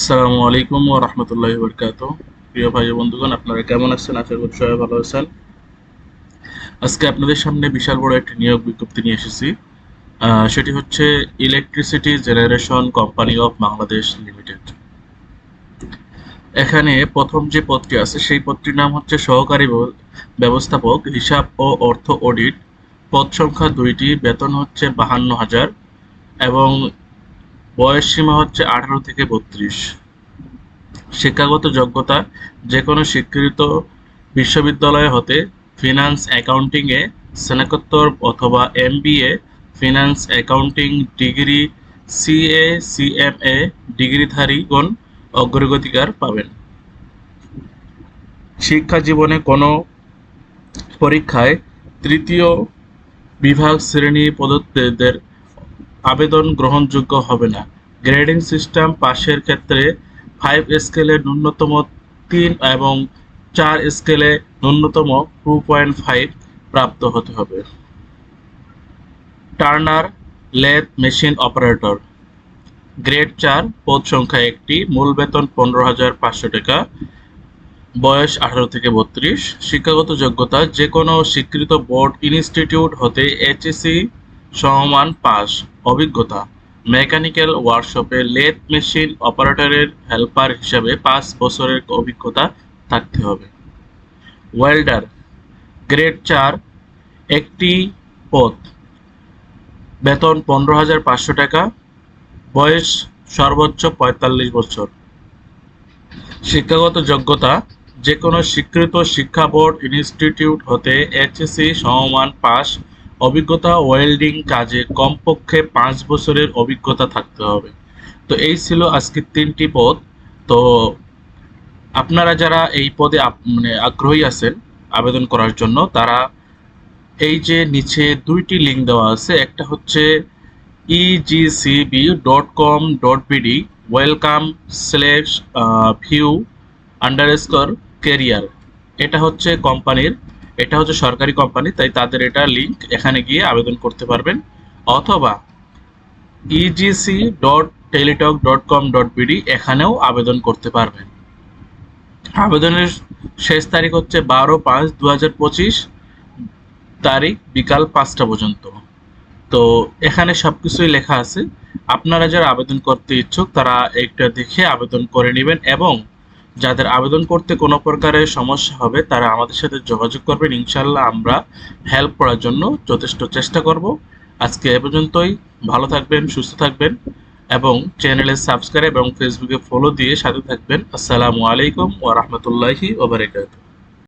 আসসালামু আলাইকুম ওয়া রাহমাতুল্লাহি ওয়া বারাকাতুহু। প্রিয় ভাই ও বন্ধুগণ, আপনারা কেমন আছেন? আশা করি সবাই ভালো আছেন। আজকে আপনাদের সামনে বিশাল বড় একটি নিয়োগ বিজ্ঞপ্তি নিয়ে এসেছি। সেটি হচ্ছে electricity generation company of Bangladesh limited. এখানে প্রথম যে পদটি আছে সেই পদটির নাম হচ্ছে সহকারী ব্যবস্থাপক হিসাব ও অর্থ অডিট। পদ সংখ্যা ২টি, বেতন হচ্ছে ৫২,০০০ এবং বয়স সীমা হচ্ছে ১৮ থেকে ৩২। শিক্ষাগত যোগ্যতা: যেকোনো স্বীকৃত বিশ্ববিদ্যালয় হতে ফিন্যান্স অ্যাকাউন্টিংয়ে স্নাতকোত্তর অথবা MBA, finance accounting degree, CA, CMA ডিগ্রিধারীগণ অগ্রগতিকার পাবেন। শিক্ষা জীবনে কোনো পরীক্ষায় তৃতীয় বিভাগ শ্রেণী পদত্যাগীদের আবেদন গ্রহণযোগ্য হবে না। গ্রেডিং সিস্টেম: পাশের ক্ষেত্রে 5 স্কেলে ন্যূনতম 3 এবং 4 স্কেলে ন্যূনতম 2.5 প্রাপ্ত হতে হবে। টার্নার লেথ মেশিন অপারেটর, গ্রেড 4, পদ সংখ্যা 1টি, মূল বেতন 15,500 টাকা, বয়স 18 থেকে 32। শিক্ষাগত যোগ্যতা: যে কোনো স্বীকৃত বোর্ড ইনস্টিটিউট হতে এইচএসসি সমমান পাস। অভিজ্ঞতা: মেকানিক্যাল ওয়ার্কশপে লেথ মেশিন অপারেটরের হেল্পার হিসাবে 5 বছরের অভিজ্ঞতা থাকতে হবে। ওয়েল্ডার, গ্রেড 4, 1টি পদ, বেতন 15,500 টাকা, বয়স সর্বোচ্চ 45 বছর। শিক্ষাগত যোগ্যতা: যে কোনো স্বীকৃত শিক্ষা বোর্ড ইনস্টিটিউট হতে এইচএসসি সমমান পাস। অভিজ্ঞতা: ওয়েল্ডিং কাজে কমপক্ষে 5 বছরের অভিজ্ঞতা থাকতে হবে। তো এই ছিল আজকের 3টি পদ। তো আপনারা যারা এই পদে আগ্রহী আছেন আবেদন করার জন্য, তারা এই যে নিচে 2টি লিঙ্ক দেওয়া আছে, একটা হচ্ছে egcb.com.bd welcome/view_career। এটা হচ্ছে কোম্পানির, এটা হচ্ছে সরকারি কোম্পানি, তাই তাদের এটা লিঙ্ক, এখানে গিয়ে আবেদন করতে পারবেন। অথবা egc.teletalk.com.bd এখানেও আবেদন করতে পারবেন। আবেদনের শেষ তারিখ হচ্ছে 12/5/2025 তারিখ বিকাল 5টা পর্যন্ত। তো এখানে সবকিছুই লেখা আছে। আপনারা যারা আবেদন করতে ইচ্ছুক তারা এটা দেখে আবেদন করে নেবেন, এবং যাদের আবেদন করতে কোনো প্রকারের সমস্যা হবে তারা আমাদের সাথে যোগাযোগ করবেন। ইনশাল্লাহ আমরা হেল্প করার জন্য যথেষ্ট চেষ্টা করব। আজকে এ পর্যন্তই। ভালো থাকবেন, সুস্থ থাকবেন এবং চ্যানেলে সাবস্ক্রাইব এবং ফেসবুকে ফলো দিয়ে সাথে থাকবেন। আসসালামু আলাইকুম ওয়া রাহমাতুল্লাহি ওয়া বারাকাতুহু।